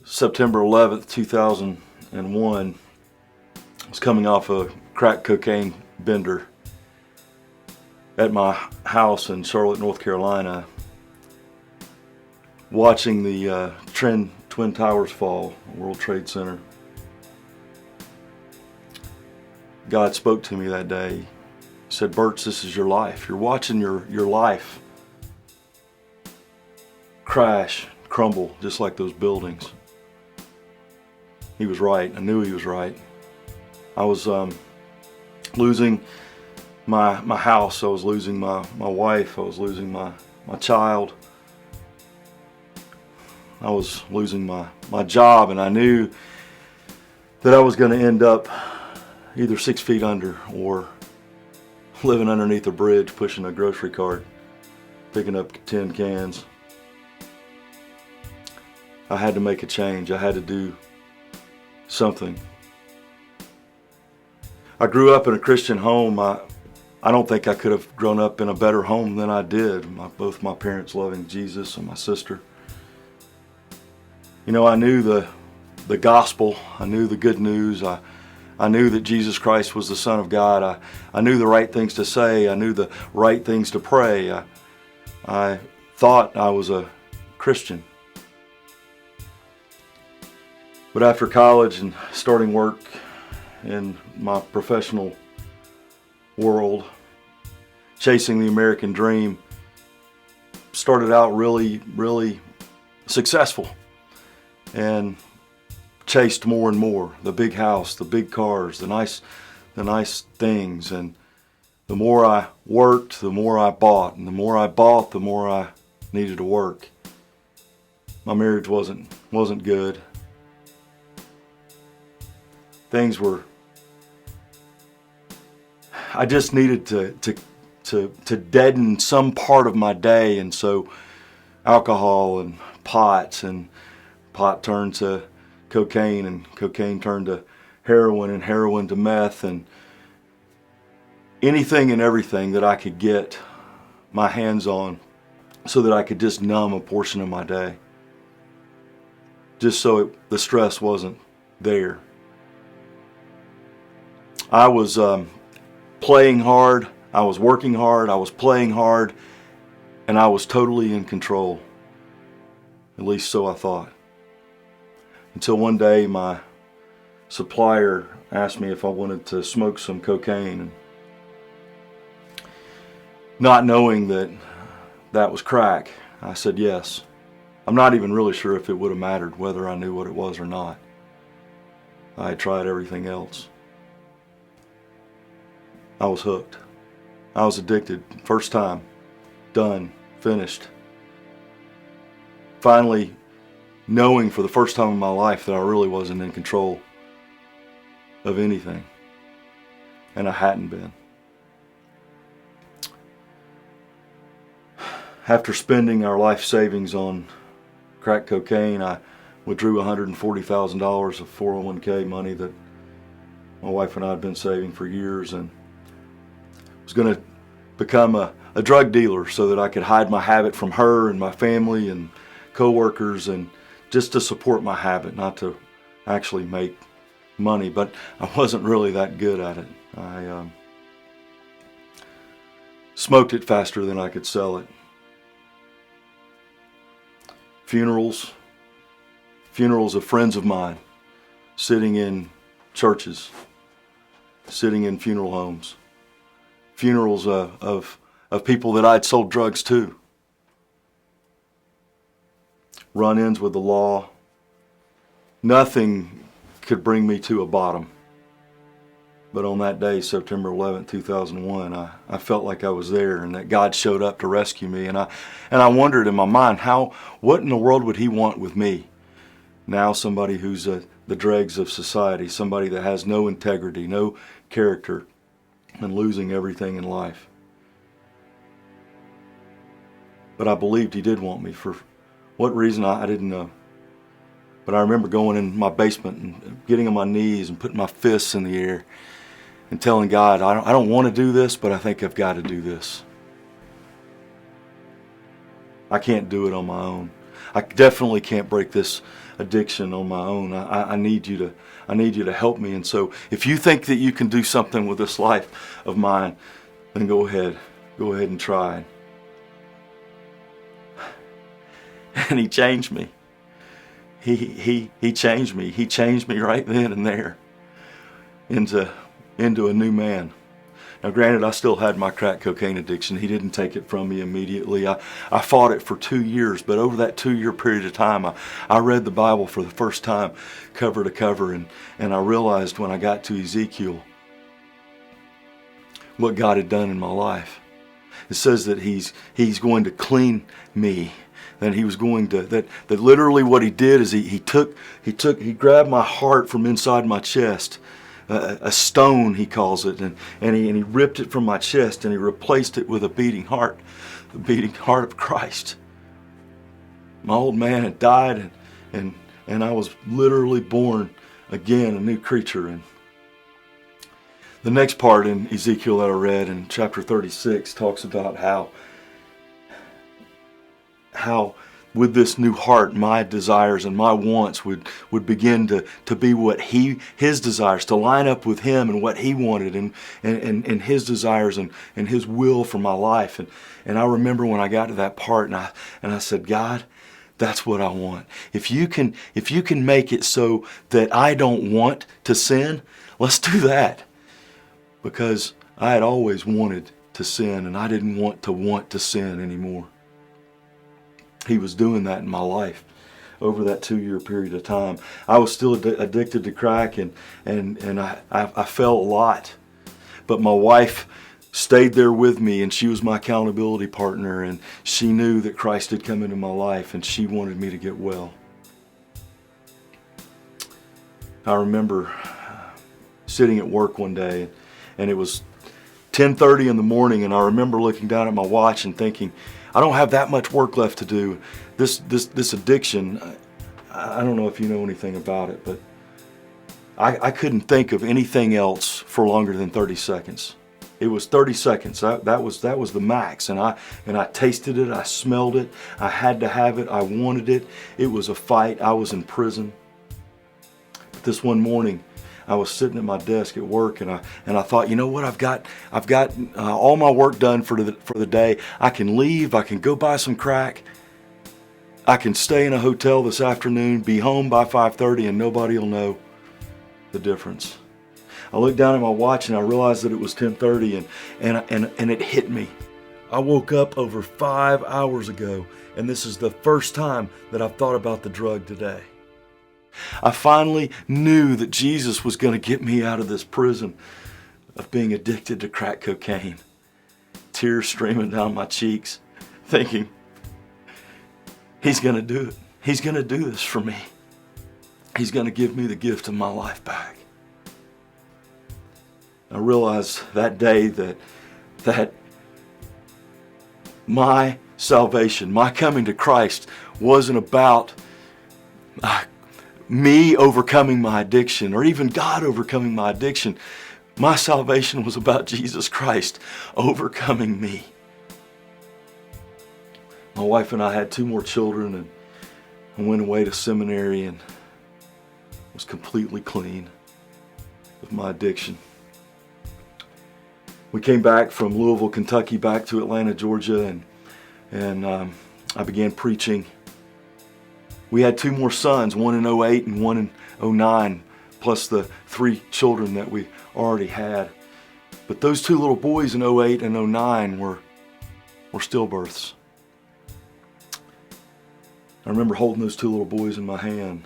September 11th, 2001. I was coming off a crack cocaine bender at my house in Charlotte, North Carolina, watching the Twin Towers fall, World Trade Center. God spoke to me that day. He said, "Birch, this is your life. You're watching your life crash, crumble, just like those buildings." He was right. I knew he was right. I was losing my house. I was losing my wife. I was losing my child. I was losing my job, and I knew that I was going to end up either 6 feet under or living underneath a bridge, pushing a grocery cart, picking up tin cans. I had to make a change. I had to do something. I grew up in a Christian home. I don't think I could have grown up in a better home than I did. Both my parents loving Jesus and my sister. You know, I knew the gospel. I knew the good news. I knew that Jesus Christ was the Son of God. I knew the right things to say. I knew the right things to pray. I thought I was a Christian. But after college and starting work in my professional world, chasing the American dream, started out really, really successful and chased more and more. The big house, the big cars, the nice things. And the more I worked, the more I bought. And the more I bought, the more I needed to work. My marriage wasn't good. Things were, I just needed to deaden some part of my day, and so alcohol and pot turned to cocaine, and cocaine turned to heroin, and heroin to meth, and anything and everything that I could get my hands on so that I could just numb a portion of my day, just so the stress wasn't there. I was playing hard, I was working hard, I was playing hard, and I was totally in control. At least so I thought. Until one day my supplier asked me if I wanted to smoke some cocaine, and not knowing that was crack, I said yes. I'm not even really sure if it would have mattered whether I knew what it was or not. I had tried everything else. I was hooked. I was addicted. First time. Done. Finished. Finally knowing for the first time in my life that I really wasn't in control of anything. And I hadn't been. After spending our life savings on crack cocaine, I withdrew $140,000 of 401k money that my wife and I had been saving for years, and was going to become a drug dealer so that I could hide my habit from her and my family and coworkers, and just to support my habit, not to actually make money. But I wasn't really that good at it. I smoked it faster than I could sell it. Funerals of friends of mine, sitting in churches, sitting in funeral homes. Funerals of people that I'd sold drugs to. Run-ins with the law. Nothing could bring me to a bottom. But on that day, September 11th, 2001, I felt like I was there, and that God showed up to rescue me. And I wondered in my mind, what in the world would He want with me? Now somebody who's the dregs of society, somebody that has no integrity, no character, and losing everything in life. But I believed He did want me. For what reason, I didn't know. But I remember going in my basement and getting on my knees and putting my fists in the air and telling God, I don't want to do this, but I think I've got to do this. I can't do it on my own. I definitely can't break this addiction on my own. I need you to help me. And so if you think that you can do something with this life of mine, then go ahead and try. And he changed me. He changed me. He changed me right then and there into a new man. Now granted, I still had my crack cocaine addiction. He didn't take it from me immediately. I fought it for 2 years, but over that 2-year period of time, I read the Bible for the first time, cover to cover, and I realized when I got to Ezekiel what God had done in my life. It says that he's going to clean me. That he was going to, that literally what he did is he grabbed my heart from inside my chest, a stone he calls it, and he ripped it from my chest and he replaced it with a beating heart, the beating heart of Christ. My old man had died and I was literally born again, a new creature. And the next part in Ezekiel that I read in chapter 36 talks about how with this new heart, my desires and my wants would begin to be what his desires, to line up with him and what he wanted and his desires and his will for my life. And I remember when I got to that part and I said, God, that's what I want. If you can make it so that I don't want to sin, let's do that. Because I had always wanted to sin and I didn't want to sin anymore. He was doing that in my life over that 2-year period of time. I was still addicted to crack and I fell a lot. But my wife stayed there with me and she was my accountability partner and she knew that Christ had come into my life and she wanted me to get well. I remember sitting at work one day and it was 10:30 in the morning and I remember looking down at my watch and thinking, I don't have that much work left to do. This addiction, I don't know if you know anything about it, but I couldn't think of anything else for longer than 30 seconds. It was 30 seconds. That was the max. And I tasted it. I smelled it. I had to have it. I wanted it. It was a fight. I was in prison. But this one morning, I was sitting at my desk at work and I thought, you know what, I've got all my work done for the day. I can leave, I can go buy some crack. I can stay in a hotel this afternoon, be home by 5:30 and nobody will know the difference. I looked down at my watch and I realized that it was 10:30 and it hit me. I woke up over 5 hours ago and this is the first time that I've thought about the drug today. I finally knew that Jesus was going to get me out of this prison of being addicted to crack cocaine. Tears streaming down my cheeks, thinking, He's going to do it. He's going to do this for me. He's going to give me the gift of my life back. I realized that day that my salvation, my coming to Christ wasn't about me overcoming my addiction or even God overcoming my addiction. My salvation was about Jesus Christ overcoming me. My wife and I had 2 more children and I went away to seminary and was completely clean of my addiction. We came back from Louisville, Kentucky back to Atlanta, Georgia and I began preaching. We had 2 more sons, one in 08 and one in 09, plus the 3 children that we already had. But those 2 little boys in 08 and 09 were stillbirths. I remember holding those 2 little boys in my hand,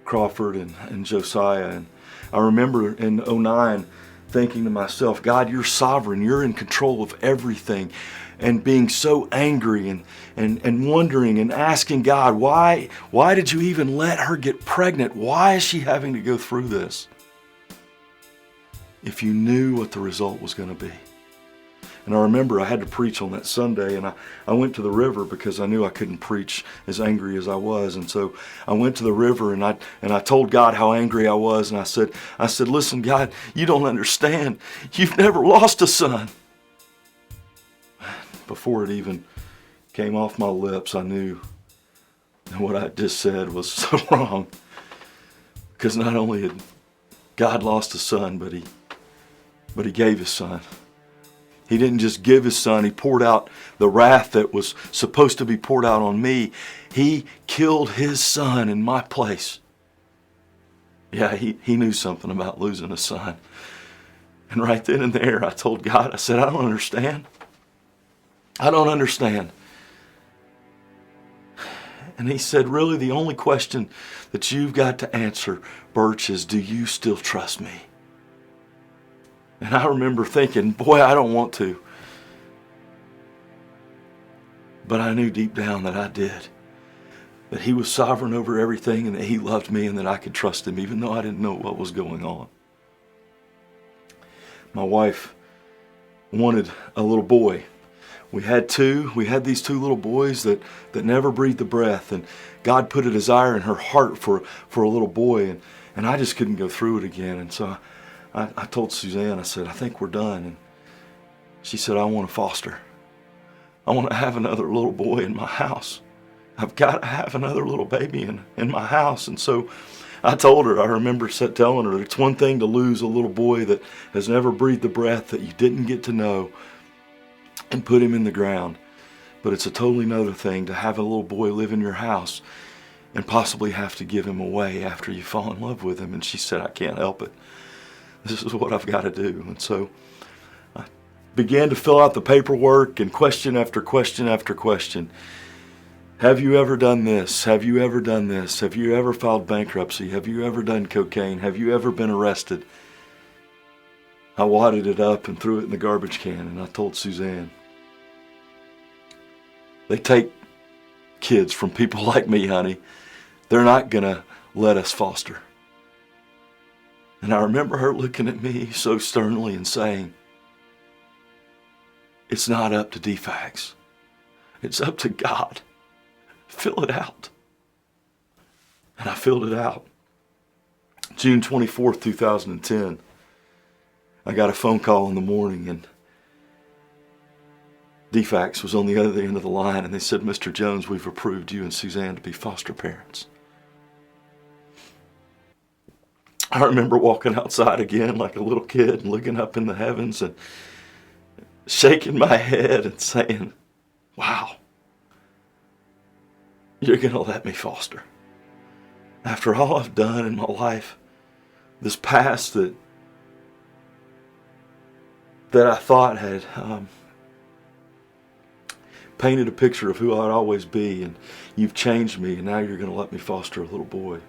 Crawford and Josiah. And I remember in 09 thinking to myself, God, you're sovereign, you're in control of everything. And being so angry and wondering and asking God, why did you even let her get pregnant? Why is she having to go through this? If you knew what the result was going to be. And I remember I had to preach on that Sunday and I went to the river because I knew I couldn't preach as angry as I was. And so I went to the river and I told God how angry I was. And I said, listen, God, you don't understand. You've never lost a son. Before it even came off my lips, I knew that what I just said was so wrong. Because not only had God lost a son, but he gave his son. He didn't just give his son, he poured out the wrath that was supposed to be poured out on me. He killed his son in my place. Yeah, he knew something about losing a son. And right then and there, I told God, I said, I don't understand. I don't understand. And he said, really, the only question that you've got to answer, Birch, is, do you still trust me? And I remember thinking, boy, I don't want to. But I knew deep down that I did. That he was sovereign over everything and that he loved me and that I could trust him even though I didn't know what was going on. My wife wanted a little boy. We had these two little boys that never breathed a breath, and God put a desire in her heart for a little boy, and I just couldn't go through it again. And so I told Suzanne, I said, I think we're done. And she said, I want to foster. I want to have another little boy in my house. I've got to have another little baby in my house. And so I told her, I remember telling her, it's one thing to lose a little boy that has never breathed a breath that you didn't get to know and put him in the ground. But it's a totally another thing to have a little boy live in your house and possibly have to give him away after you fall in love with him. And she said, I can't help it. This is what I've got to do. And so I began to fill out the paperwork and question after question after question. Have you ever done this? Have you ever done this? Have you ever filed bankruptcy? Have you ever done cocaine? Have you ever been arrested? I wadded it up and threw it in the garbage can, and I told Suzanne, they take kids from people like me, honey. They're not going to let us foster. And I remember her looking at me so sternly and saying, it's not up to DFACS. It's up to God. Fill it out. And I filled it out. June 24th, 2010. I got a phone call in the morning, and DFACS was on the other end of the line, and they said, Mr. Jones, we've approved you and Suzanne to be foster parents. I remember walking outside again like a little kid and looking up in the heavens and shaking my head and saying, wow, you're going to let me foster. After all I've done in my life, this past that I thought had painted a picture of who I'd always be, and you've changed me, and now you're going to let me foster a little boy.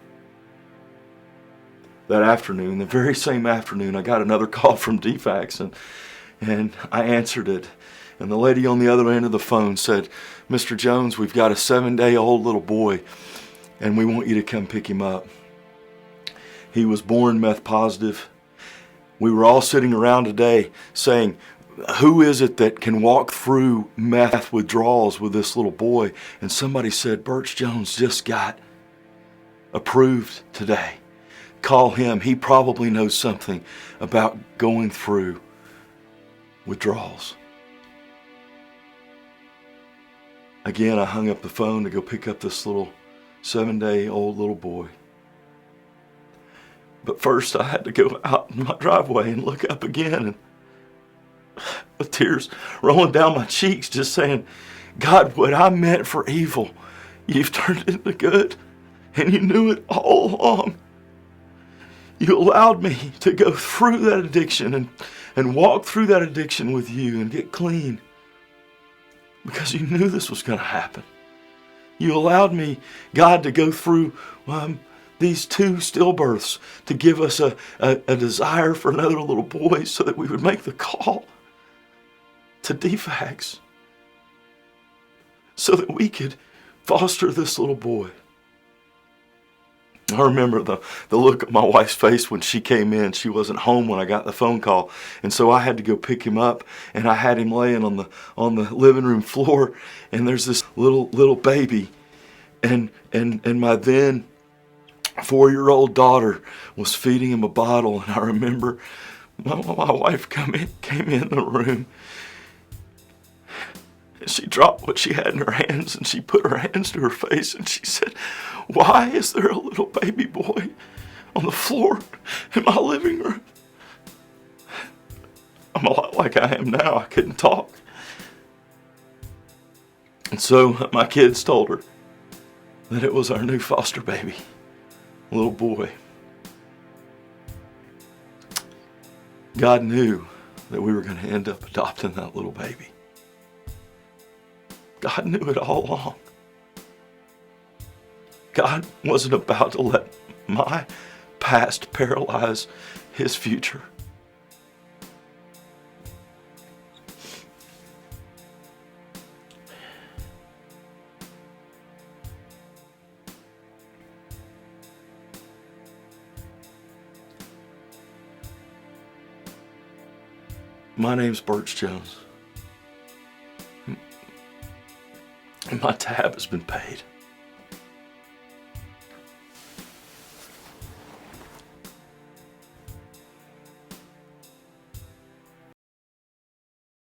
That afternoon, the very same afternoon, I got another call from DFACS, and I answered it. And the lady on the other end of the phone said, Mr. Jones, we've got a 7-day-old little boy, and we want you to come pick him up. He was born meth positive. We were all sitting around today saying, who is it that can walk through meth withdrawals with this little boy? And somebody said, Birch Jones just got approved today. Call him. He probably knows something about going through withdrawals. Again, I hung up the phone to go pick up this little 7-day-old little boy. But first I had to go out in my driveway and look up again, and with tears rolling down my cheeks, just saying, God, what I meant for evil, you've turned into good, and you knew it all along. You allowed me to go through that addiction and walk through that addiction with you and get clean because you knew this was going to happen. You allowed me, God, to go through these 2 stillbirths to give us a desire for another little boy so that we would make the call to DFACS so that we could foster this little boy. I remember the look on my wife's face when she came in. She wasn't home when I got the phone call, and so I had to go pick him up, and I had him laying on the living room floor, and there's this little baby, and my then 4-year-old daughter was feeding him a bottle, and I remember my wife came in the room. She dropped what she had in her hands and she put her hands to her face and she said, "Why is there a little baby boy on the floor in my living room?" I'm a lot like I am now. I couldn't talk. And so my kids told her that it was our new foster baby, a little boy. God knew that we were going to end up adopting that little baby. God knew it all along. God wasn't about to let my past paralyze his future. My name's Birch Jones, and my tab has been paid.